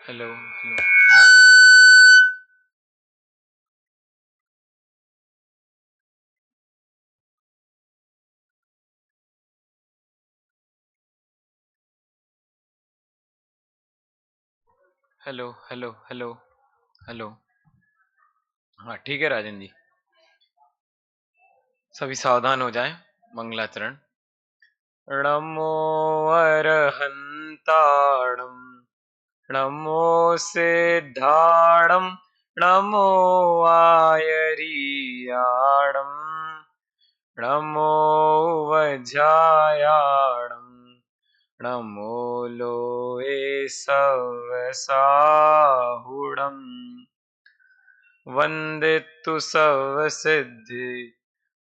Hello hello. Hello hello hello hello. हाँ ठीक है राजन जी। सभी सावधान हो जाएं। मंगलाचरण। नमो अरहंताणम, नमो सिद्धाणम, नमो आयरियाणम, नमो वज्रायाणम, नमो लोए सवसाहुणम, वंदितु सवसिद्धि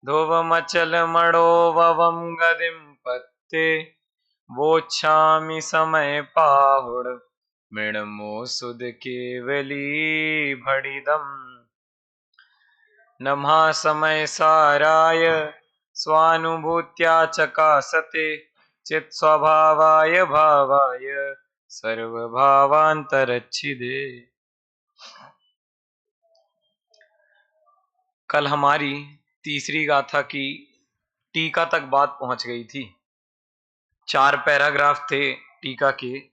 ध्रुवमचलमणोभवं गतिं पत्ते, वोच्छामि समय पाहुड मृणमो सुध केवली भणिदम्। नमः समय साराय स्वानुभूत्या चकासते चित् स्वभावाय भावाय सर्वभावांतरच्छिदे। कल हमारी तीसरी गाथा की टीका तक बात पहुंच गई थी। 4 पैराग्राफ थे टीका के,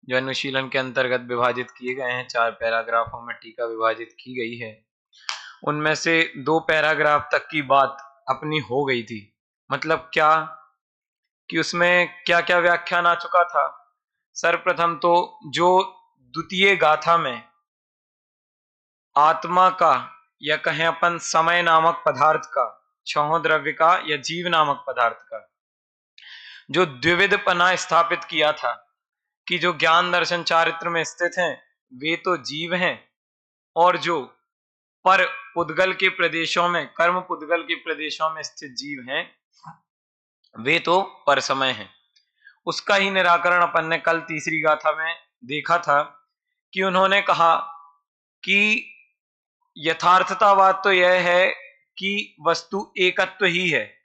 जो अनुशीलन के अंतर्गत विभाजित किए गए हैं। 4 पैराग्राफों में टीका विभाजित की गई है। उनमें से 2 पैराग्राफ तक की बात अपनी हो गई थी। मतलब क्या कि उसमें क्या क्या व्याख्यान आ चुका था। सर्वप्रथम तो जो द्वितीय गाथा में आत्मा का या कहें अपन समय नामक पदार्थ का, छहों द्रव्य का या जीव नामक पदार्थ का जो द्विविधपना स्थापित किया था कि जो ज्ञान दर्शन चारित्र में स्थित हैं वे तो जीव हैं, और जो पर पुद्गल के प्रदेशों में, कर्म पुद्गल के प्रदेशों में स्थित जीव हैं वे तो पर समय हैं। उसका ही निराकरण अपन ने कल तीसरी गाथा में देखा था कि उन्होंने कहा कि यथार्थतावाद तो यह है कि वस्तु एकत्व ही है,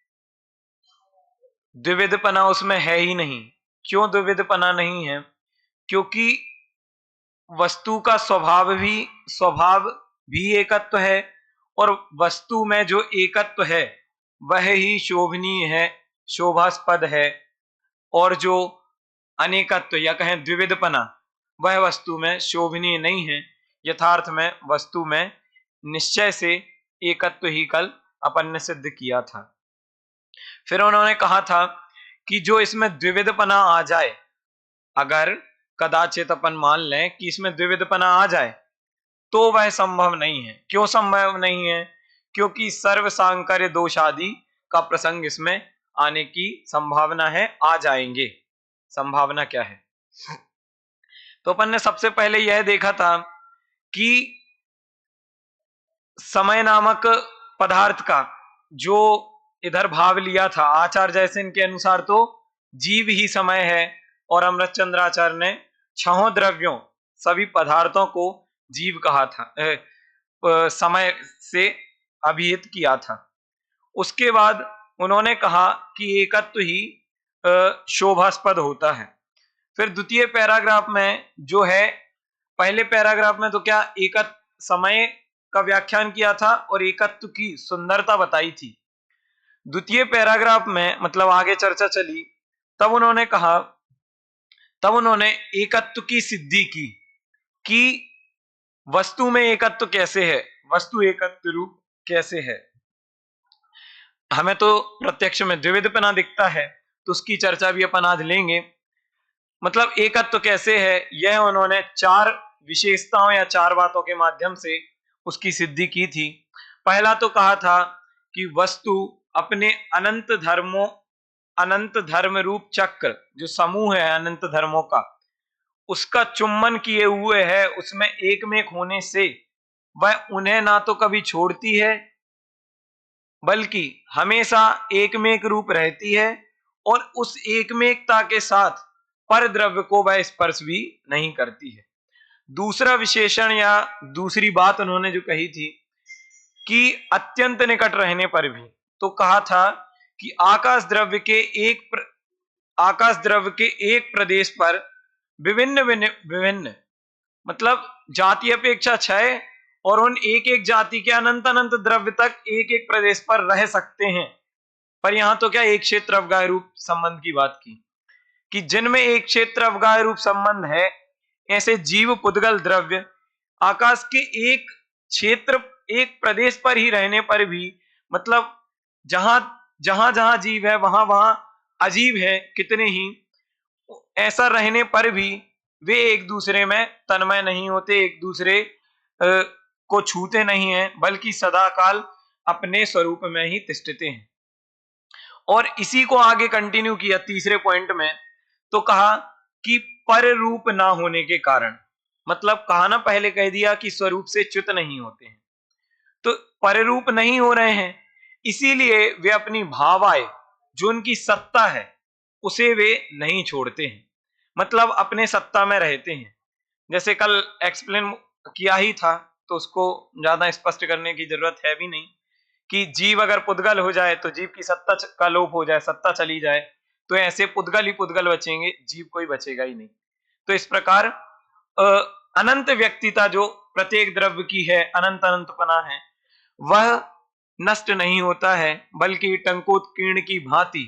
द्विविधपना उसमें है ही नहीं। क्यों द्विविधपना नहीं है? क्योंकि वस्तु का स्वभाव भी एकत्व है, और वस्तु में जो एकत्व है वह ही शोभनीय है, शोभास्पद है। और जो अनेकत्व या कहें द्विविधपना वह वस्तु में शोभनीय नहीं है। यथार्थ में वस्तु में निश्चय से एकत्व ही कल अपन ने सिद्ध किया था। फिर उन्होंने कहा था कि जो इसमें द्विविधपना आ जाए, अगर कदाचित अपन मान लें कि इसमें द्विविधपना आ जाए तो वह संभव नहीं है। क्यों संभव नहीं है? क्योंकि सर्व सांकर्य दोष आदि का प्रसंग इसमें आने की संभावना है, आ जाएंगे। संभावना क्या है? तो अपन ने सबसे पहले यह देखा था कि समय नामक पदार्थ का जो इधर भाव लिया था आचार्य जैसे इनके अनुसार तो जीव ही समय है, और अमृतचंद्राचार्य ने छहों द्रव्यों सभी पदार्थों को जीव कहा था, समय से अभिहित किया था। उसके बाद उन्होंने कहा कि एकत्व ही शोभास्पद होता है। फिर द्वितीय पैराग्राफ में जो है, पहले पैराग्राफ में तो क्या एकत्व समय का व्याख्यान किया था और एकत्व की सुंदरता बताई थी। द्वितीय पैराग्राफ में मतलब आगे चर्चा चली, तब उन्होंने कहा, तब उन्होंने एकत्व की सिद्धि की कि वस्तु में एकत्व कैसे है, वस्तु एकत्व रूप कैसे है। हमें तो प्रत्यक्ष में द्विविधपना दिखता है, तो उसकी चर्चा भी अपन आज लेंगे। मतलब एकत्व कैसे है, यह उन्होंने 4 विशेषताओं या 4 बातों के माध्यम से उसकी सिद्धि की थी। पहला तो कहा था कि वस्तु अपने अनंत धर्म रूप चक्र, जो समूह है अनंत धर्मों का, उसका चुम्बन किए हुए है। उसमें एकमेक होने से वह उन्हें ना तो कभी छोड़ती है बल्कि हमेशा एकमेक रूप रहती है, और उस एकमेकता के साथ पर द्रव्य को वह स्पर्श भी नहीं करती है। दूसरा विशेषण या दूसरी बात उन्होंने जो कही थी कि अत्यंत निकट रहने पर भी, तो कहा था कि आकाश द्रव्य के एक प्रदेश पर विभिन्न विभिन्न मतलब जाति अपेक्षा क्षय, और उन एक एक जाति के अनंत अनंत द्रव्य तक एक एक प्रदेश पर रह सकते हैं। पर यहां तो क्या एक क्षेत्र अवगाह्य रूप संबंध की बात की कि जिनमें एक क्षेत्र अवगाह्य रूप संबंध है, ऐसे जीव पुद्गल द्रव्य आकाश के एक क्षेत्र एक प्रदेश पर ही रहने पर भी, मतलब जहां जहां जहां जीव है वहां वहां अजीब है कितने ही, ऐसा रहने पर भी वे एक दूसरे में तन्मय नहीं होते, एक दूसरे को छूते नहीं हैं, बल्कि सदाकाल अपने स्वरूप में ही तिष्ठते हैं। और इसी को आगे कंटिन्यू किया तीसरे पॉइंट में, तो कहा कि पर रूप ना होने के कारण, मतलब कहा ना, पहले कह दिया कि स्वरूप से च्युत नहीं होते हैं, तो पर रूप नहीं हो रहे हैं, इसीलिए वे अपनी भावाय जो उनकी सत्ता है उसे वे नहीं छोड़ते हैं, मतलब अपने सत्ता में रहते हैं। जैसे कल एक्सप्लेन किया ही था, तो उसको ज्यादा स्पष्ट करने की जरूरत है भी नहीं कि जीव अगर पुद्गल हो जाए तो जीव की सत्ता का लोप हो जाए, सत्ता चली जाए, तो ऐसे पुद्गल ही पुद्गल बचेंगे, जीव कोई बचेगा ही नहीं। तो इस प्रकार अनंत व्यक्तिता जो प्रत्येक द्रव्य की है, अनंत अनंतपना है, वह नष्ट नहीं होता है, बल्कि टंकोत्कीर्ण की भांति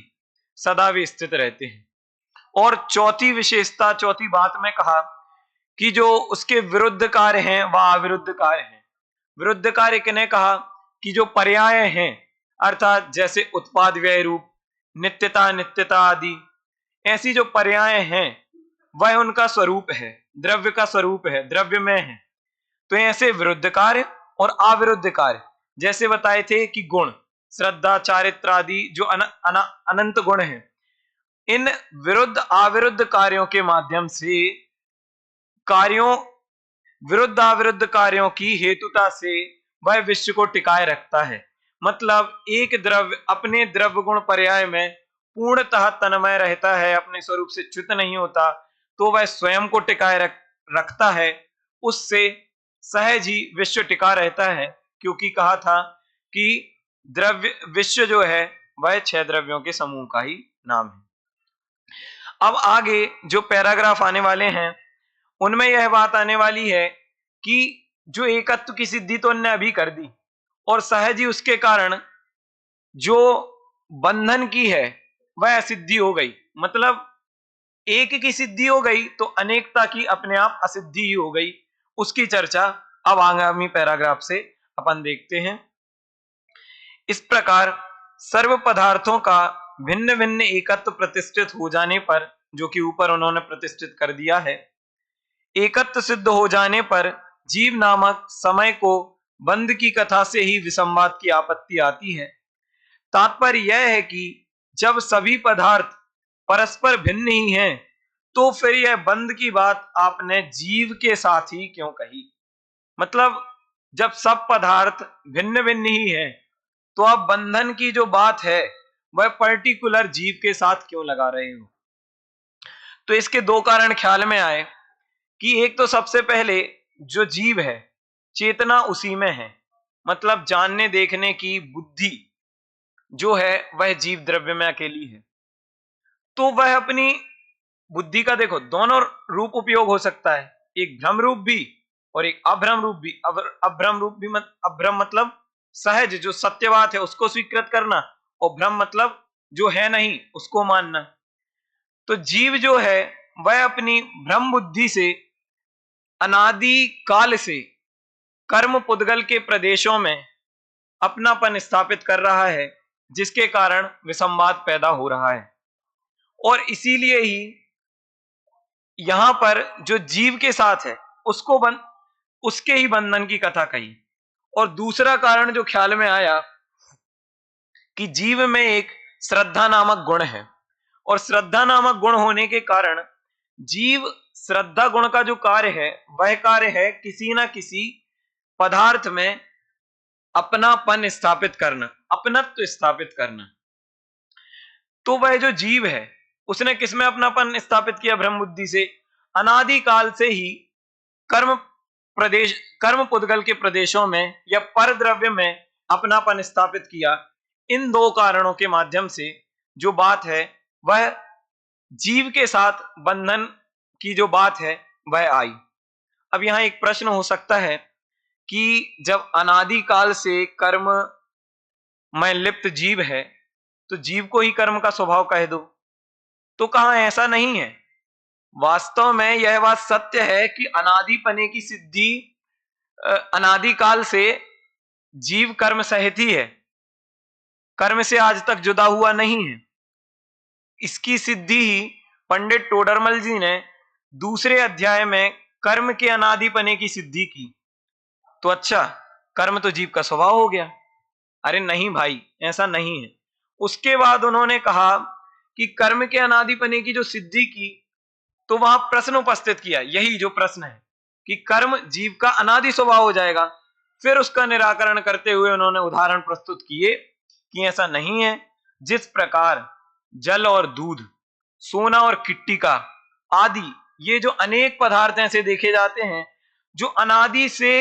सदा वे स्थित रहते हैं। और चौथी विशेषता, चौथी बात में कहा कि जो उसके विरुद्ध कार्य हैं वह अविरुद्ध कार्य हैं। विरुद्ध कार्य किन्हें कहा कि जो पर्याय हैं, अर्थात जैसे उत्पाद व्यय रूप, नित्यता नित्यता आदि, ऐसी जो पर्याय हैं वह उनका स्वरूप है, द्रव्य का स्वरूप है, द्रव्य में है। तो ऐसे विरुद्ध कार्य और अविरुद्ध कार्य, जैसे बताए थे कि गुण, श्रद्धा, चारित्र आदि जो अनंत गुण हैं, इन विरुद्ध अविरुद्ध कार्यों के माध्यम से, कार्यों विरुद्ध अविरुद्ध कार्यों की हेतुता से वह विश्व को टिकाए रखता है। मतलब एक द्रव्य अपने द्रव्य गुण पर्याय में पूर्णतः तन्मय रहता है, अपने स्वरूप से च्युत नहीं होता, तो वह स्वयं को टिकाए रखता है, उससे सहज ही विश्व टिका रहता है, क्योंकि कहा था कि द्रव्य विश्व जो है वह 6 द्रव्यों के समूह का ही नाम है। अब आगे जो पैराग्राफ आने वाले हैं उनमें यह बात आने वाली है कि जो एकत्व की सिद्धि तो उनने अभी कर दी, और सहज ही उसके कारण जो बंधन की है वह असिद्धि हो गई। मतलब एक की सिद्धि हो गई तो अनेकता की अपने आप असिद्धि ही हो गई। उसकी चर्चा अब आगामी पैराग्राफ से अपन देखते हैं। इस प्रकार सर्व पदार्थों का भिन्न भिन्न एकत्व प्रतिष्ठित हो जाने पर, जो कि ऊपर उन्होंने प्रतिष्ठित कर दिया है, एकत्व सिद्ध हो जाने पर जीव नामक समय को बंध की कथा से ही विसंवाद की आपत्ति आती है। तात्पर्य यह है कि जब सभी पदार्थ परस्पर भिन्न ही हैं, तो फिर यह बंध की बात आपने जीव के साथ ही क्यों कही? मतलब जब सब पदार्थ भिन्न भिन्न ही हैं, तो आप बंधन की जो बात है वह पर्टिकुलर जीव के साथ क्यों लगा रहे हो? तो इसके 2 कारण ख्याल में आए कि एक तो सबसे पहले जो जीव है, चेतना उसी में है, मतलब जानने देखने की बुद्धि जो है वह जीव द्रव्य में अकेली है। तो वह अपनी बुद्धि का देखो दोनों रूप उपयोग हो सकता है, एक भ्रम रूप भी और एक अभ्रम रूप भी। अभ्रम रूप भी अभ्रम मतलब सहज जो सत्य बात है उसको स्वीकृत करना, और भ्रम मतलब जो है नहीं उसको मानना। तो जीव जो है वह अपनी भ्रम बुद्धि से अनादि काल से कर्म पुद्गल के प्रदेशों में अपनापन स्थापित कर रहा है, जिसके कारण विसंवाद पैदा हो रहा है। और इसीलिए ही यहां पर जो जीव के साथ है उसके ही बंधन की कथा कही। और दूसरा कारण जो ख्याल में आया कि जीव में एक श्रद्धा नामक गुण है, और श्रद्धा नामक गुण होने के कारण जीव श्रद्धा गुण का जो कार्य है वह कार्य है किसी ना किसी पदार्थ में अपनापन स्थापित करना, अपनत्व स्थापित करना। तो वह जो जीव है उसने किसमें अपनापन स्थापित किया? भ्रम बुद्धि से। अनादि काल से ही कर्म पुद्गल के प्रदेशों में या पर द्रव्य में अपनापन स्थापित किया। इन 2 कारणों के माध्यम से जो बात है वह जीव के साथ बंधन की जो बात है वह आई। अब यहाँ एक प्रश्न हो सकता है कि जब अनादि काल से कर्म में लिप्त जीव है तो जीव को ही कर्म का स्वभाव कह दो, तो कहाँ ऐसा नहीं है। वास्तव में यह बात सत्य है कि अनादिपने की सिद्धि अनादि काल से जीव कर्म सहित ही है, कर्म से आज तक जुदा हुआ नहीं है। इसकी सिद्धि ही पंडित टोडरमल जी ने दूसरे अध्याय में कर्म के अनादिपने की सिद्धि की। तो अच्छा, कर्म तो जीव का स्वभाव हो गया। अरे नहीं भाई, ऐसा नहीं है। उसके बाद उन्होंने कहा कि कर्म के अनादिपने की जो सिद्धि की, तो वहां प्रश्न उपस्थित किया, यही जो प्रश्न है कि कर्म जीव का अनादि स्वभाव हो जाएगा। फिर उसका निराकरण करते हुए उन्होंने उदाहरण प्रस्तुत किए कि ऐसा नहीं है। जिस प्रकार जल और दूध, सोना और किट्टिका आदि ये जो अनेक पदार्थ ऐसे देखे जाते हैं जो अनादि से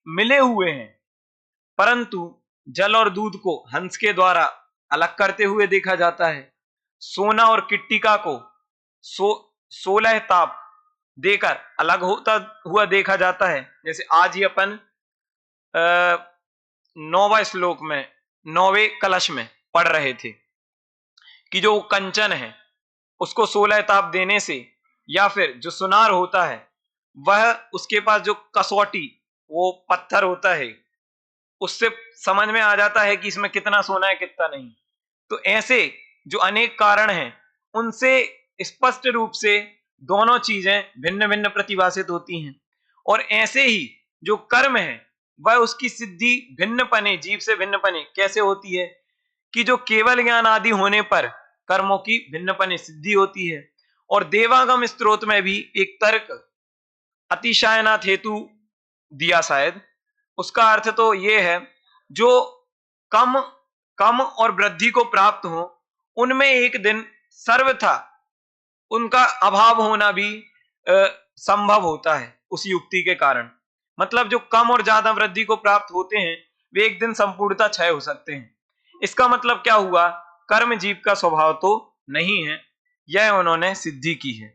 मिले हुए हैं, परंतु जल और दूध को हंस के द्वारा अलग करते हुए देखा जाता है, सोना और किट्टिका को 16 ताप देकर अलग होता हुआ देखा जाता है। जैसे आज ही अपन 9वां श्लोक में 9वें कलश में पढ़ रहे थे कि जो कंचन है उसको 16 ताप देने से, या फिर जो सुनार होता है वह उसके पास जो कसौटी वो पत्थर होता है उससे समझ में आ जाता है कि इसमें कितना सोना है कितना नहीं। तो ऐसे जो अनेक कारण हैं उनसे स्पष्ट रूप से दोनों चीजें भिन्न भिन्न प्रतिभाषित होती हैं। और ऐसे ही जो कर्म है वह उसकी सिद्धि भिन्न पने, जीव से भिन्न पने कैसे होती है कि जो केवल ज्ञान आदि होने पर कर्मों की भिन्न पने सिद्धि होती है। और देवागम स्त्रोत में भी एक तर्क अतिशयनाथ हेतु दिया शायद, उसका अर्थ तो ये है जो कम कम और वृद्धि को प्राप्त हो उनमें एक दिन सर्वथा उनका अभाव होना भी संभव होता है उस युक्ति के कारण। मतलब जो कम और ज्यादा वृद्धि को प्राप्त होते हैं वे एक दिन संपूर्णता क्षय हो सकते हैं। इसका मतलब क्या हुआ, कर्म जीव का स्वभाव तो नहीं है, यह उन्होंने सिद्धि की है।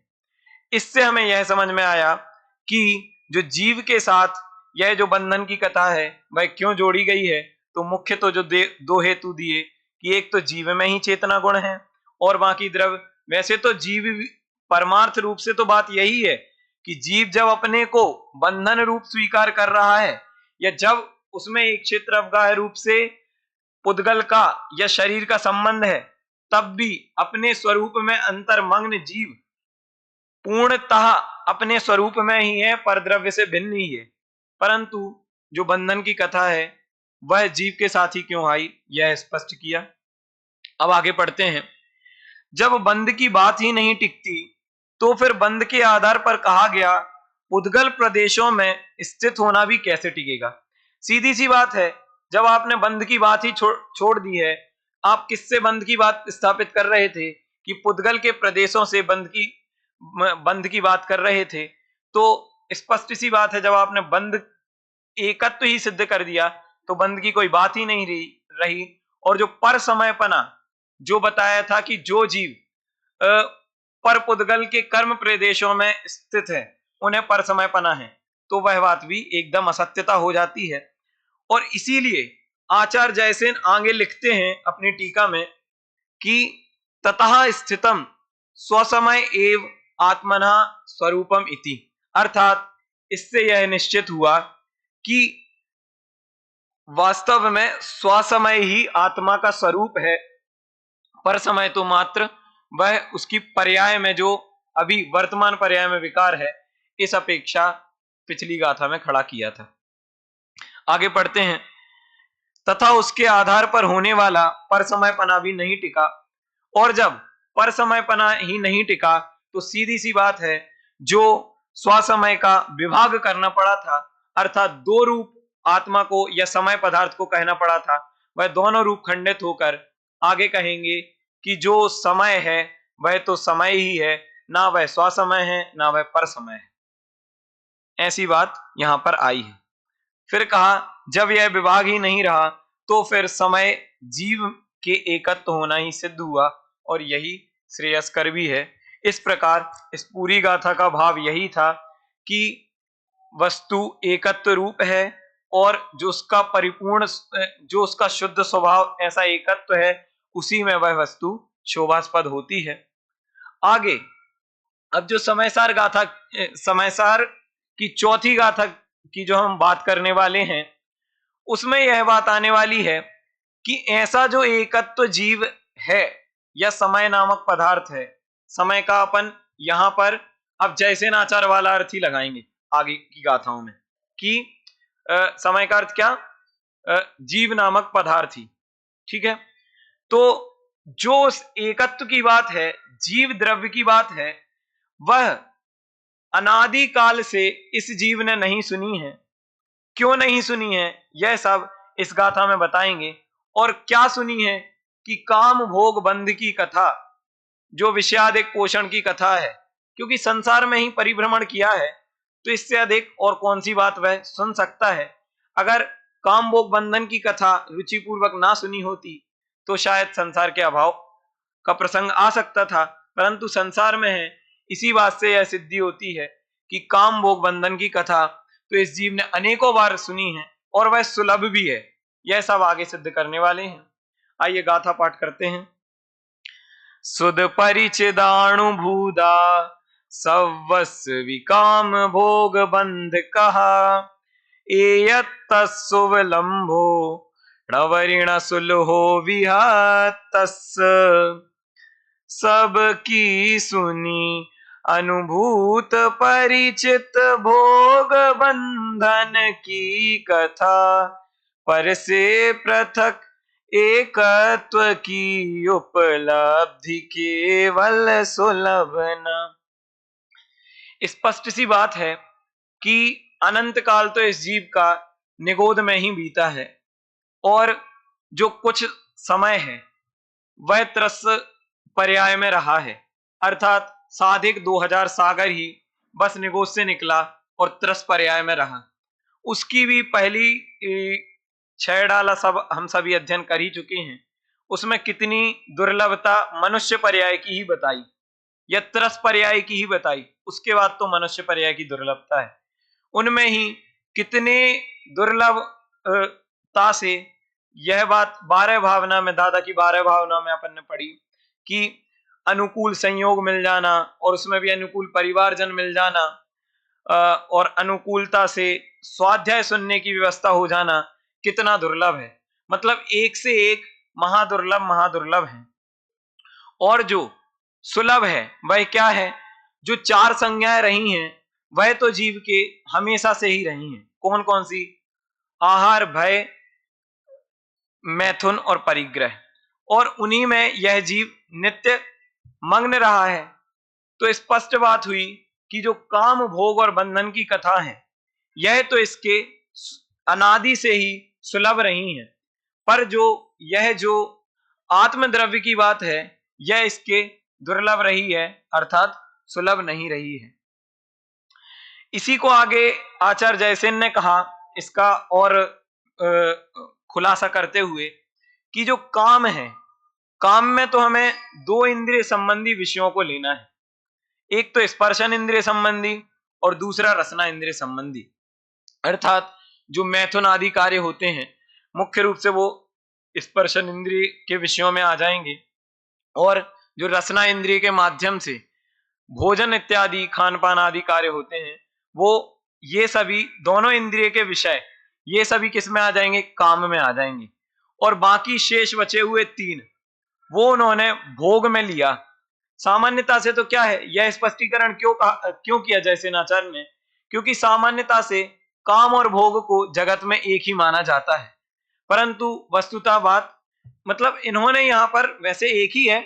इससे हमें यह समझ में आया कि जो जीव के साथ यह जो बंधन की कथा है वह क्यों जोड़ी गई है। तो मुख्य तो जो दो हेतु दिए कि एक तो जीव में ही चेतना गुण है और बाकी द्रव्य। वैसे तो जीव परमार्थ रूप से तो बात यही है कि जीव जब अपने को बंधन रूप स्वीकार कर रहा है या जब उसमें एक क्षेत्र अवगाह रूप से पुद्गल का या शरीर का संबंध है, तब भी अपने स्वरूप में अंतर्मग्न जीव पूर्णतः अपने स्वरूप में ही है, पर द्रव्य से भिन्न ही है। परंतु जो बंधन की कथा है वह जीव के साथ ही क्यों आई, यह स्पष्ट किया। अब आगे पढ़ते हैं। जब बंध की बात ही नहीं टिकती तो फिर बंध के आधार पर कहा गया उद्गल प्रदेशों में स्थित होना भी कैसे टिकेगा। सीधी सी बात है, जब आपने बंध की बात ही छोड़ दी है, आप किससे बंध की बात स्थापित कर रहे थे कि पुद्गल के प्रदेशों से बंध की बात कर रहे थे। तो स्पष्ट सी बात है, जब आपने बंध एकत्व ही सिद्ध कर दिया तो बंध की कोई बात ही नहीं रही। और जो पर समयपना जो बताया था कि जो जीव पर पुद्गल के कर्म प्रदेशों में स्थित है उन्हें पर समयपना है, तो वह बात भी एकदम असत्यता हो जाती है। और इसीलिए आचार्य जयसेन आगे लिखते हैं अपनी टीका में कि ततः स्थितम स्वसमय एव आत्मना स्वरूपम इति, अर्थात इससे यह निश्चित हुआ कि वास्तव में स्वसमय ही आत्मा का स्वरूप है, पर समय तो मात्र वह उसकी पर्याय में जो अभी वर्तमान पर्याय में विकार है, इस अपेक्षा पिछली गाथा में खड़ा किया था। आगे पढ़ते हैं। तथा उसके आधार पर होने वाला पर समयपना भी नहीं टिका। और जब पर समयपना ही नहीं टिका तो सीधी सी बात है, जो स्वसमय का विभाग करना पड़ा था, अर्थात दो रूप आत्मा को या समय पदार्थ को कहना पड़ा था, वह दोनों रूप खंडित होकर आगे कहेंगे कि जो समय है वह तो समय ही है, ना वह स्वसमय है ना वह पर समय है। ऐसी बात यहां पर आई है। फिर कहा जब यह विभाग ही नहीं रहा तो फिर समय जीव के एकत्व होना ही सिद्ध हुआ और यही श्रेयस्कर भी है। इस प्रकार इस पूरी गाथा का भाव यही था कि वस्तु एकत्व रूप है और जो उसका परिपूर्ण, जो उसका शुद्ध स्वभाव ऐसा एकत्व है, उसी में वह वस्तु शोभास्पद होती है। आगे अब जो समयसार गाथा, समयसार की चौथी गाथा की जो हम बात करने वाले हैं, उसमें यह बात आने वाली है कि ऐसा जो एकत्व जीव है या समय नामक पदार्थ है, समय का अपन यहां पर अब जैसे नाचार वाला अर्थ ही लगाएंगे आगे की गाथाओं में कि समय का अर्थ क्या, जीव नामक पदार्थ ही, ठीक है। तो जो उस एकत्व की बात है, जीव द्रव्य की बात है, वह अनादि काल से इस जीव ने नहीं सुनी है। क्यों नहीं सुनी है यह सब इस गाथा में बताएंगे। और क्या सुनी है कि काम भोग बंध की कथा, जो विषयाधिक पोषण की कथा है, क्योंकि संसार में ही परिभ्रमण किया है तो इससे अधिक और कौन सी बात वह सुन सकता है। अगर काम भोग बंधन की कथा रुचिपूर्वक ना सुनी होती तो शायद संसार के अभाव का प्रसंग आ सकता था, परंतु संसार में है, इसी बात से यह सिद्धि होती है कि काम भोग बंधन की कथा तो इस जीव ने अनेकों बार सुनी है और वह सुलभ भी है। यह सब आगे सिद्ध करने वाले हैं। आइए गाथा पाठ करते हैं। सुद परिचिदाणुभूदा सवस्वी काम भोग बंध कहा, एयत्तस्सुवलंभो णवरिण सुलहो विहतस्। सबकी सुनी अनुभूत परिचित भोग बंधन की कथा, पर से पृथक एकत्व की उपलब्धि केवल सुलभ न। स्पष्ट सी बात है कि अनंत काल तो इस जीव का निगोद में ही बीता है और जो कुछ समय है वह त्रस पर्याय में रहा है, अर्थात साधिक 2000 सागर ही बस निगोद से निकला और त्रस पर्याय में रहा। उसकी भी पहली 6 डाला सब हम सभी अध्ययन कर ही चुके हैं। उसमें कितनी दुर्लभता मनुष्य पर्याय की ही बताई या त्रस पर्याय की ही बताई, उसके बाद तो मनुष्य पर्याय की दुर्लभता है। उनमें ही कितने दुर्लभता से यह बात 12 भावना में, दादा की 12 भावना में अपन ने पढ़ी कि अनुकूल संयोग मिल जाना और उसमें भी अनुकूल परिवारजन मिल जाना और अनुकूलता से स्वाध्याय सुनने की व्यवस्था हो जाना कितना दुर्लभ है। मतलब एक से एक महादुर्लभ है। और जो सुलभ है वह क्या है, जो 4 संज्ञाएं रही हैं वह तो जीव के हमेशा से ही रही हैं। कौन कौन सी? आहार, भय, मैथुन और परिग्रह, और उन्हीं में यह जीव नित्य मग्न रहा है। तो स्पष्ट बात हुई कि जो काम भोग और बंधन की कथा है यह तो इसके अनादि से ही सुलभ रही है, पर जो आत्मद्रव्य की बात है यह इसके दुर्लभ रही है, अर्थात सुलभ नहीं रही है। इसी को आगे आचार्य जयसेन ने कहा इसका और खुलासा करते हुए कि जो काम है, काम में तो हमें 2 इंद्रिय संबंधी विषयों को लेना है, एक तो स्पर्शन इंद्रिय संबंधी और दूसरा रसना इंद्रिय संबंधी। अर्थात जो मैथुन आदि कार्य होते हैं मुख्य रूप से वो स्पर्शन इंद्रिय के विषयों में आ जाएंगे, और जो रसना इंद्रिय के माध्यम से भोजन इत्यादि खान पान आदि कार्य होते हैं वो ये सभी दोनों इंद्रिय के विषय ये सभी किस में आ जाएंगे? काम में आ जाएंगे। और बाकी शेष बचे हुए 3 वो उन्होंने भोग में लिया। सामान्यता से तो क्या है, यह स्पष्टीकरण क्यों किया जयसेनाचार्य ने? क्योंकि सामान्यता से काम और भोग को जगत में एक ही माना जाता है, परंतु वस्तुतः बात मतलब इन्होंने यहां पर वैसे एक ही है,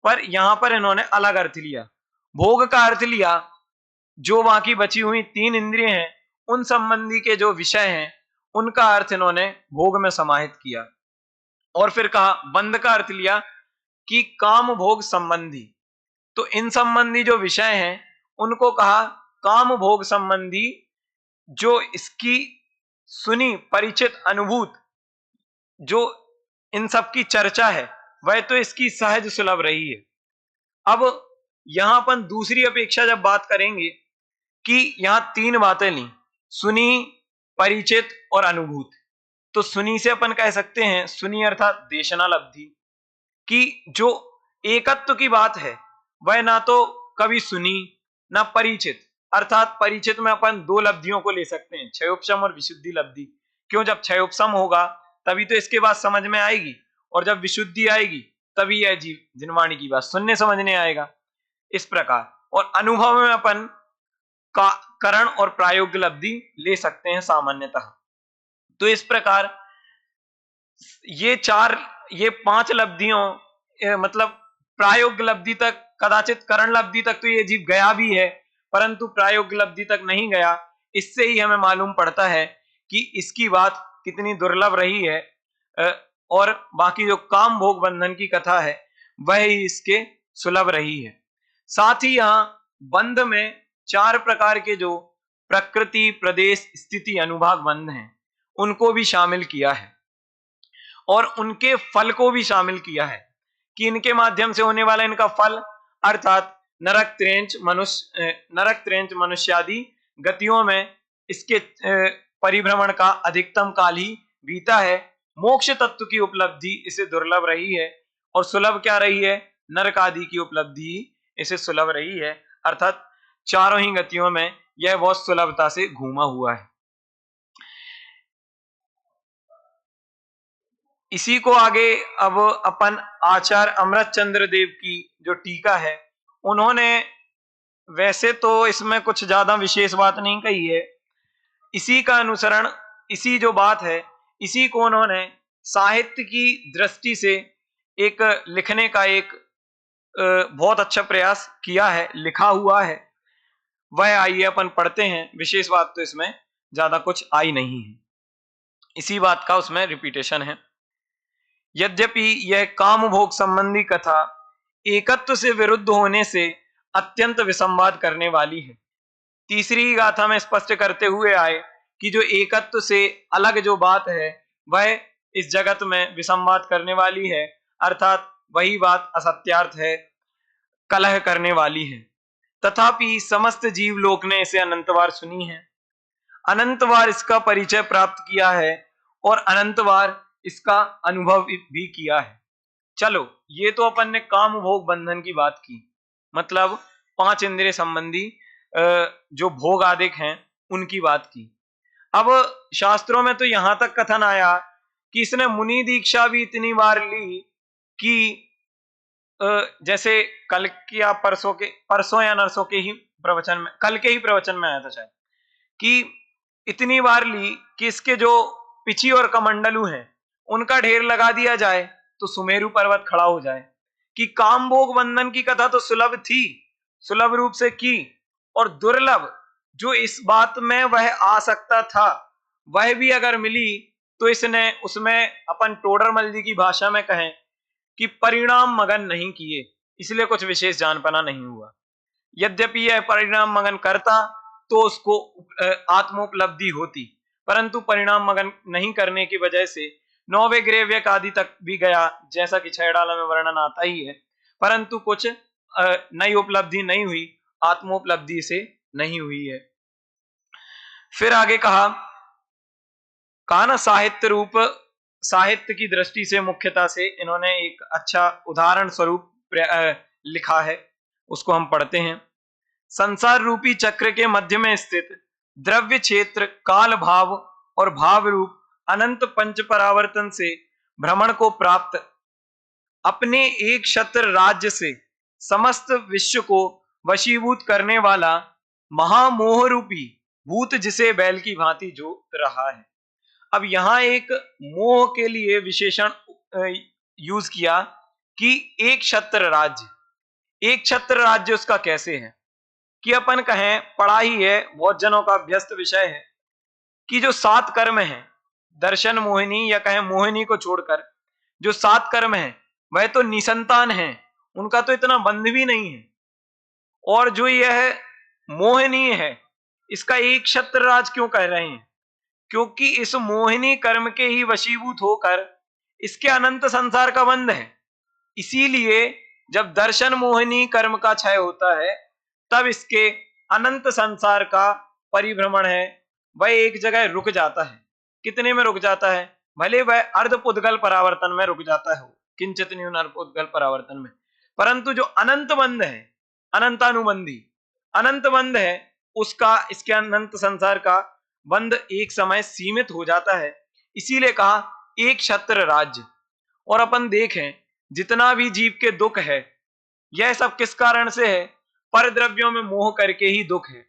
पर यहां पर इन्होंने अलग अर्थ लिया। भोग का अर्थ लिया जो बाकी बची हुई 3 इंद्रिय हैं उन संबंधी के जो विषय हैं उनका अर्थ इन्होंने भोग में समाहित किया, और फिर कहा बंध का अर्थ लिया कि काम भोग संबंधी। तो इन संबंधी जो विषय हैं उनको कहा काम भोग संबंधी, जो इसकी सुनी परिचित अनुभूत जो इन सब की चर्चा है वह तो इसकी सहज सुलभ रही है। अब यहां पर दूसरी अपेक्षा जब बात करेंगे कि यहां 3 बातें ली, सुनी, परिचित और अनुभूत। तो सुनी से अपन कह सकते हैं, सुनी अर्थात देशना लब्धि, कि जो एकत्व की बात है वह ना तो कभी सुनी ना परिचित, अर्थात परिचित में अपन दो लब्धियों को ले सकते हैं, क्षयोपशम और विशुद्धि लब्धि। क्यों, जब क्षयोपशम होगा तभी तो इसके बाद समझ में आएगी, और जब विशुद्धि आएगी तभी यह जीव जिनवाणी की बात सुनने समझने आएगा। इस प्रकार, और अनुभव में अपन का करण और प्रायोगिक लब्धि ले सकते हैं सामान्यतः। तो इस प्रकार ये पांच लब्धियों मतलब प्रायोगिक लब्धि तक, कदाचित करण लब्धि तक तो ये जीव गया भी है, परंतु प्रायोगिक लब्धि तक नहीं गया। इससे ही हमें मालूम पड़ता है कि इसकी बात कितनी दुर्लभ रही है, और बाकी जो काम भोग बंधन की कथा है वह ही इसके सुलभ रही है। साथ ही यहाँ बंध में चार प्रकार के जो प्रकृति, प्रदेश, स्थिति, अनुभाग बंध हैं उनको भी शामिल किया है, और उनके फल को भी शामिल किया है कि इनके माध्यम से होने वाला इनका फल अर्थात नरक, त्रेंच, मनुष्यादि गतियों में इसके परिभ्रमण का अधिकतम काल ही बीता है। मोक्ष तत्व की उपलब्धि इसे दुर्लभ रही है, और सुलभ क्या रही है, नरक आदि की उपलब्धि इसे सुलभ रही है, अर्थात चारों ही गतियों में यह बहुत सुलभता से घूमा हुआ है। इसी को आगे अब अपन आचार्य अमृतचंद्र देव की जो टीका है, उन्होंने वैसे तो इसमें कुछ ज्यादा विशेष बात नहीं कही है, इसी का अनुसरण, इसी जो बात है इसी को उन्होंने साहित्य की दृष्टि से एक लिखने का एक बहुत अच्छा प्रयास किया है, लिखा हुआ है। वह आइए अपन पढ़ते हैं। विशेष बात तो इसमें ज्यादा कुछ आई नहीं है, इसी बात का उसमें रिपीटेशन है। यद्यपि यह काम भोग संबंधी कथा एकत्व से विरुद्ध होने से अत्यंत विसंवाद करने वाली है। तीसरी गाथा में स्पष्ट करते हुए आए कि जो एकत्व से अलग जो बात है वह इस जगत में विसंवाद करने वाली है, अर्थात वही बात असत्यार्थ है, कलह करने वाली है। तथापि समस्त जीव लोक ने इसे अनंतवार सुनी है, अनंतवार इसका परिचय प्राप्त किया है, और अनंतवार इसका अनुभव भी किया है। चलो, ये तो अपन ने काम भोग बंधन की बात की, मतलब पांच इंद्रिय संबंधी जो भोग आदिक हैं उनकी बात की। अब शास्त्रों में तो यहां तक कथन आया कि इसने मुनि दीक्षा भी इतनी बार ली कि जैसे कल की या परसों या नरसों के ही प्रवचन में, कल के ही प्रवचन में आया था शायद, कि इतनी बार ली कि इसके जो पिछी और कमंडलू हैं उनका ढेर लगा दिया जाए तो सुमेरु पर्वत खड़ा हो जाए। कि काम भोग बंधन की कथा तो सुलभ थी, सुलभ रूप से की, और दुर्लभ जो इस बात में वह आ सकता था वह भी अगर मिली तो इसने उसमें अपन टोडरमल जी की भाषा में कहें कि परिणाम मगन नहीं किए, इसलिए कुछ विशेष जानपना नहीं हुआ। यद्यपि यह परिणाम मगन करता तो उसको आत्मोपलब्धि होती, परंतु परिणाम मगन नहीं करने की वजह से नौवे ग्रेव्यक आदि तक भी गया, जैसा कि छैडाला में वर्णन आता ही है, परंतु कुछ नई उपलब्धि नहीं हुई, आत्मोपलब्धि से नहीं हुई है। फिर आगे कहा ना साहित्य की दृष्टि से मुख्यता से इन्होंने एक अच्छा उदाहरण स्वरूप लिखा है, उसको हम पढ़ते हैं। संसार रूपी चक्र के मध्य में स्थित द्रव्य क्षेत्र काल भाव और भाव रूप अनंत पंच परावर्तन से भ्रमण को प्राप्त अपने एक छत्र राज्य से समस्त विश्व को वशीभूत करने वाला महामोह रूपी भूत जिसे बैल की भांति जोत रहा है। अब यहां एक मोह के लिए विशेषण यूज किया कि एक छत्र राज्य, एक छत्र राज्य उसका कैसे है कि अपन कहें, पढ़ा ही है, बहुत जनों का अभ्यस्त विषय है कि जो 7 कर्म हैं, दर्शन मोहिनी या कहें मोहिनी को छोड़कर जो 7 कर्म हैं वह तो निसंतान हैं, उनका तो इतना बंध भी नहीं है। और जो यह मोहिनी है इसका एक छत्र राज क्यों कह रहे हैं, क्योंकि इस मोहिनी कर्म के ही वशीभूत होकर इसके अनंत संसार का बंध है। इसीलिए जब दर्शन मोहिनी कर्म का क्षय होता है तब इसके अनंत संसार का परिभ्रमण है, वह एक जगह रुक जाता है। कितने में रुक जाता है? भले वह अर्धपुद्गल परावर्तन में रुक जाता है, किंचित न्यून अर्धपुद्गल परावर्तन में, परंतु जो अनंत बंध है, अनंतानुबंधी अनंत बंध है, उसका, इसके अनंत संसार का बंध एक समय सीमित हो जाता है। इसीलिए कहा एक छत्र राज्य। और अपन देखें जितना भी जीव के दुख है, यह सब किस कारण से है? पर द्रव्यों में मोह करके ही दुख है।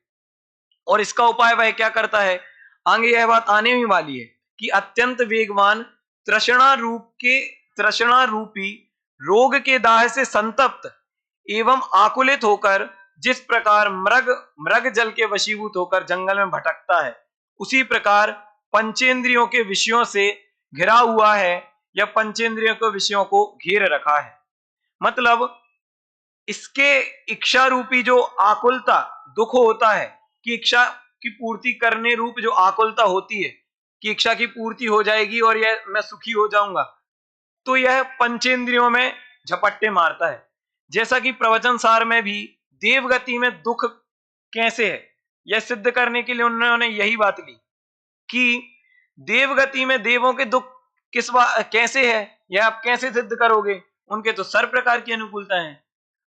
और इसका उपाय वह क्या करता है? आगे यह बात आने ही वाली है कि अत्यंत वेगवान तृष्णा रूपी रोग के दाह से संतप्त एवं आकुलित होकर जिस प्रकार मृग जल के वशीभूत होकर जंगल में भटकता है, उसी प्रकार पंचेंद्रियों के विषयों से घिरा हुआ है या पंचेंद्रियों के विषयों को घेर रखा है। मतलब इसके इच्छा रूपी जो आकुलता दुख होता है, कि इच्छा की पूर्ति करने रूप जो आकुलता होती है कि इच्छा की पूर्ति हो जाएगी और यह मैं सुखी हो जाऊंगा, तो यह पंचेंद्रियों में झपट्टे मारता है। जैसा कि प्रवचन सार में भी देवगति में दुख कैसे है, यह सिद्ध करने के लिए उन्होंने यही बात ली कि देवगति में देवों के दुख कैसे है, यह आप कैसे सिद्ध करोगे? उनके तो सर प्रकार की अनुकूलता है।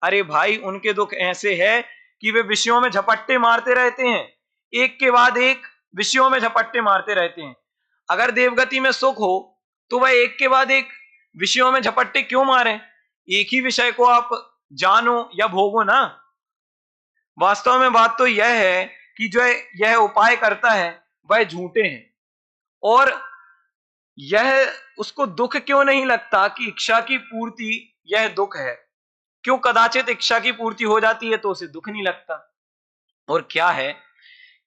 अरे भाई, उनके दुख ऐसे है कि वे विषयों में झपट्टे मारते रहते हैं, एक के बाद एक विषयों में झपट्टे मारते रहते हैं। अगर देवगति में सुख हो तो वह एक के बाद एक विषयों में झपट्टे क्यों मारें? एक ही विषय को आप जानो या भोगो ना। वास्तव में बात तो यह है कि जो यह उपाय करता है वह झूठे हैं, और यह उसको दुख क्यों नहीं लगता कि इच्छा की पूर्ति यह दुख है? क्यों कदाचित इच्छा की पूर्ति हो जाती है तो उसे दुख नहीं लगता। और क्या है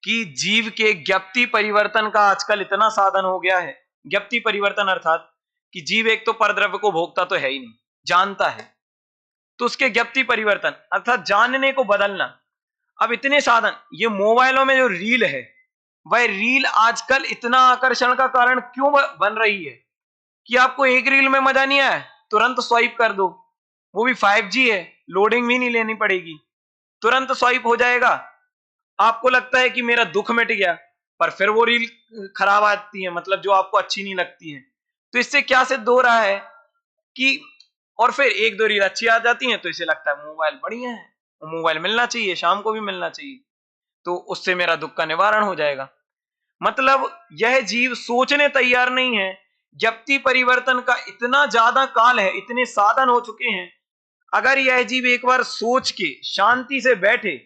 कि जीव के ज्ञप्ति परिवर्तन का आजकल इतना साधन हो गया है। ज्ञप्ति परिवर्तन अर्थात कि जीव एक तो परद्रव्य को भोगता तो है ही नहीं, जानता है, तो उसके ज्ञप्ति परिवर्तन अर्थात जानने को बदलना। अब इतने साधन, ये मोबाइलों में जो रील है, वह रील आजकल इतना आकर्षण का कारण क्यों बन रही है कि आपको एक रील में मजा नहीं आया, तुरंत स्वाइप कर दो। वो भी 5G है, लोडिंग भी नहीं लेनी पड़ेगी, तुरंत स्वाइप हो जाएगा। आपको लगता है कि मेरा दुख मिट गया, पर फिर वो रील खराब आती है, मतलब जो आपको अच्छी नहीं लगती है। तो इससे क्या सिद्ध हो रहा है कि, और फिर एक दो रील अच्छी आ जाती हैं तो इसे लगता है मोबाइल बढ़िया है, मोबाइल मिलना चाहिए, शाम को भी मिलना चाहिए, तो उससे मेरा दुख का निवारण हो जाएगा। मतलब यह जीव सोचने तैयार नहीं है। ज्ञप्ति परिवर्तन का इतना ज्यादा काल है, इतने साधन हो चुके हैं, अगर यह जीव एक बार सोच के शांति से बैठे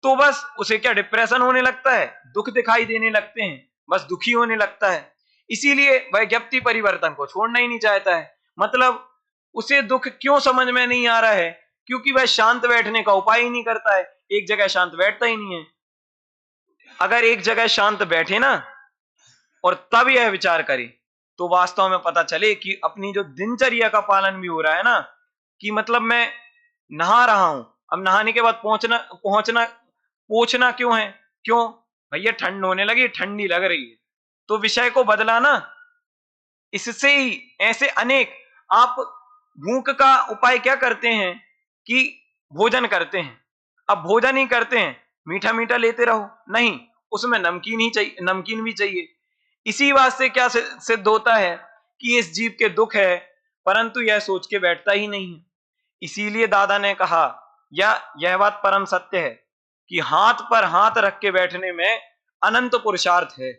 तो बस उसे क्या डिप्रेशन होने लगता है, दुख दिखाई देने लगते हैं, बस दुखी होने लगता है। इसीलिए वह ज्ञप्ति परिवर्तन को छोड़ना ही नहीं चाहता है। मतलब उसे दुख क्यों समझ में नहीं आ रहा है? क्योंकि वह शांत बैठने का उपाय ही नहीं करता है, एक जगह शांत बैठता ही नहीं है। अगर एक जगह शांत बैठे ना और तब यह विचार करे तो वास्तव में पता चले कि अपनी जो दिनचर्या का पालन भी हो रहा है ना, कि मतलब मैं नहा रहा हूं, अब नहाने के बाद पोंछना क्यों है? क्यों भैया? ठंड होने लगी, ठंडी लग रही है, तो विषय को बदला ना। इससे ही ऐसे अनेक, आप भूख का उपाय क्या करते हैं कि भोजन करते हैं। अब भोजन ही करते हैं, मीठा मीठा लेते रहो, नहीं, उसमें नमकीन ही चाहिए, नमकीन भी चाहिए। इसी बात से क्या सिद्ध होता है कि इस जीव के दुख है, परंतु यह सोच के बैठता ही नहीं है। इसीलिए दादा ने कहा, यह बात परम सत्य है कि हाथ पर हाथ रख के बैठने में अनंत पुरुषार्थ है।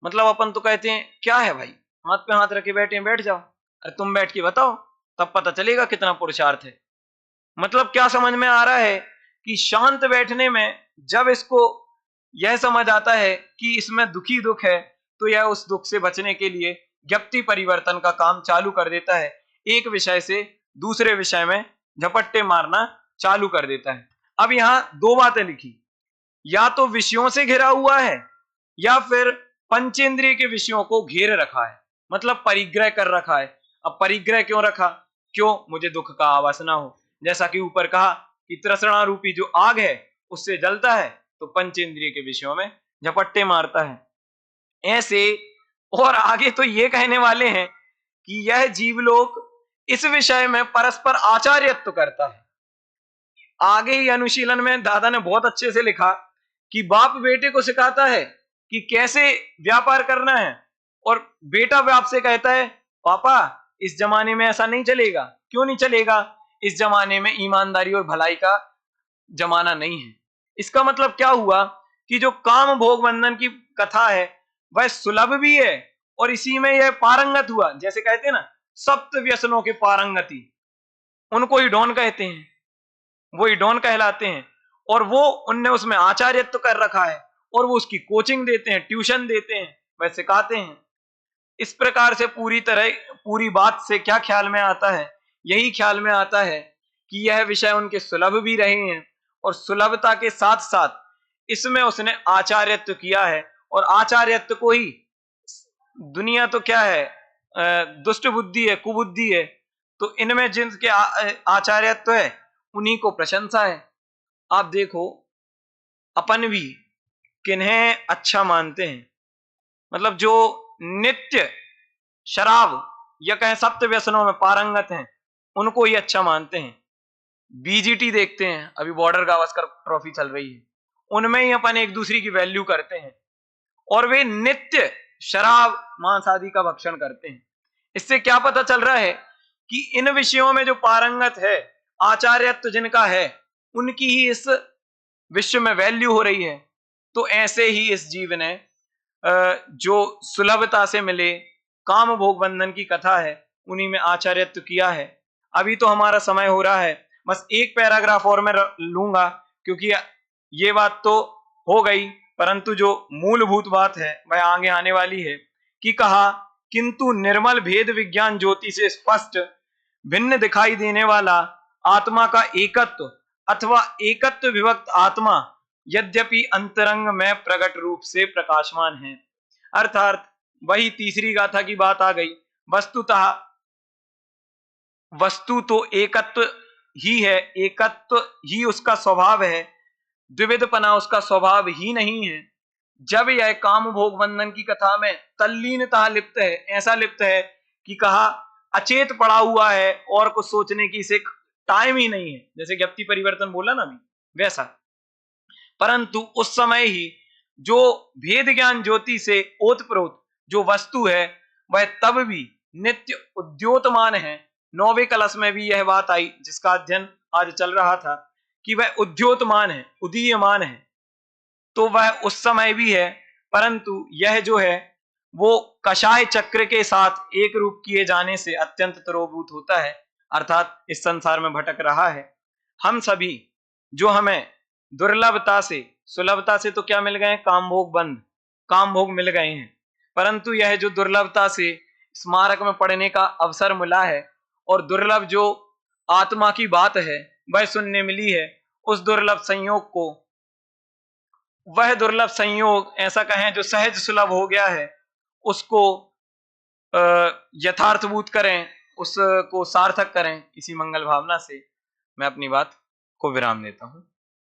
मतलब अपन तो कहते हैं क्या है भाई, हाथ पे हाथ रख के बैठे, बैठ जाओ। अरे तुम बैठ के बताओ, तब पता चलेगा कितना पुरुषार्थ है। मतलब क्या समझ में आ रहा है कि शांत बैठने में जब इसको यह समझ आता है कि इसमें दुखी दुख है, तो यह उस दुख से बचने के लिए ज्ञप्ति परिवर्तन का काम चालू कर देता है, एक विषय से दूसरे विषय में झपट्टे मारना चालू कर देता है। अब यहां दो बातें लिखी, या तो विषयों से घिरा हुआ है या फिर पंचेंद्रिय के विषयों को घेर रखा है, मतलब परिग्रह कर रखा है। अब परिग्रह क्यों रखा? क्यों? मुझे दुख का आवास ना हो। जैसा कि ऊपर कहा कि तृष्णा रूपी जो आग है उससे जलता है, तो पंचेंद्रिय के विषयों में झपट्टे मारता है। ऐसे और आगे तो ये कहने वाले हैं कि यह जीवलोक इस विषय में परस्पर आचार्यत्व करता है। आगे ही अनुशीलन में दादा ने बहुत अच्छे से लिखा कि बाप बेटे को सिखाता है कि कैसे व्यापार करना है, और बेटा बाप से कहता है पापा इस जमाने में ऐसा नहीं चलेगा। क्यों नहीं चलेगा? इस जमाने में ईमानदारी और भलाई का जमाना नहीं है। इसका मतलब क्या हुआ कि जो काम भोग बंधन की कथा है वह सुलभ भी है और इसी में यह पारंगत हुआ। जैसे कहते हैं ना, सप्त व्यसनों के पारंगति, उनको ही डॉन कहते हैं, वो ही डॉन कहलाते हैं। और वो उनने उसमें आचार्यत्व कर रखा है और वो उसकी कोचिंग देते हैं, ट्यूशन देते हैं, वह सिखाते हैं। इस प्रकार से पूरी बात से क्या ख्याल में आता है? यही ख्याल में आता है कि यह विषय उनके सुलभ भी रहे हैं और सुलभता के साथ साथ इसमें उसने आचार्यत्व किया है। और आचार्यत्व को ही दुनिया तो क्या है, दुष्ट बुद्धि है, कुबुद्धि है, तो इनमें जिनके आचार्यत्व है उन्हीं को प्रशंसा है। आप देखो, अपन भी किन्हें अच्छा मानते हैं? मतलब जो नित्य शराब या कहें सप्त व्यसनों में पारंगत हैं उनको ही अच्छा मानते हैं। बीजीटी देखते हैं, अभी बॉर्डर गावस्कर ट्रॉफी चल रही है, उनमें ही अपन एक दूसरे की वैल्यू करते हैं और वे नित्य शराब मांस आदि का भक्षण करते हैं। इससे क्या पता चल रहा है कि इन विषयों में जो पारंगत है, आचार्यत्व जिनका है, उनकी ही इस विश्व में वैल्यू हो रही है। तो ऐसे ही इस जीव ने जो सुलभता से मिले काम भोग बंधन की कथा है उन्हीं में आचार्यत्व किया है। अभी तो हमारा समय हो रहा है, बस एक पैराग्राफ और मैं लूंगा क्योंकि ये बात तो हो गई, परंतु जो मूलभूत बात है वह आगे आने वाली है। कि कहा, किंतु निर्मल भेद विज्ञान ज्योति से स्पष्ट भिन्न दिखाई देने वाला आत्मा का एकत्व अथवा एकत्व विभक्त आत्मा यद्यपि अंतरंग में प्रकट रूप से प्रकाशमान है। अर्थात वही तीसरी गाथा की बात आ गई। वस्तु तो एकत्व ही है, एकत्व ही उसका स्वभाव है, द्विविधपना उसका स्वभाव ही नहीं है। जब यह काम भोग बंधन की कथा में तल्लीनता लिप्त है, ऐसा लिप्त है कि कहा अचेत पड़ा हुआ है और कुछ सोचने की इसे टाइम ही नहीं है, जैसे ज्ञप्ति परिवर्तन बोला ना अभी, वैसा। परंतु उस समय ही जो भेद ज्ञान ज्योति से ओतप्रोत जो वस्तु है वह तब भी नित्य उद्योतमान है। 9वें कलश में भी यह बात आई जिसका अध्ययन आज चल रहा था कि वह उद्योतमान है, उदीयमान है, तो वह उस समय भी है। परंतु यह जो है वो कषाय चक्र के साथ एक रूप किए जाने से अत्यंत तरोभूत होता है, अर्थात इस संसार में भटक रहा है। हम सभी जो हमें दुर्लभता से सुलभता से तो क्या मिल गए, काम भोग बंध, काम भोग मिल गए हैं, परंतु यह जो दुर्लभता से स्मारक में पढ़ने का अवसर मिला है और दुर्लभ जो आत्मा की बात है वह सुनने मिली है, उस दुर्लभ संयोग को, वह दुर्लभ संयोग ऐसा कहें जो सहज सुलभ हो गया है, उसको यथार्थभूत करें, उसको सार्थक करें। इसी मंगल भावना से मैं अपनी बात को विराम देता हूं।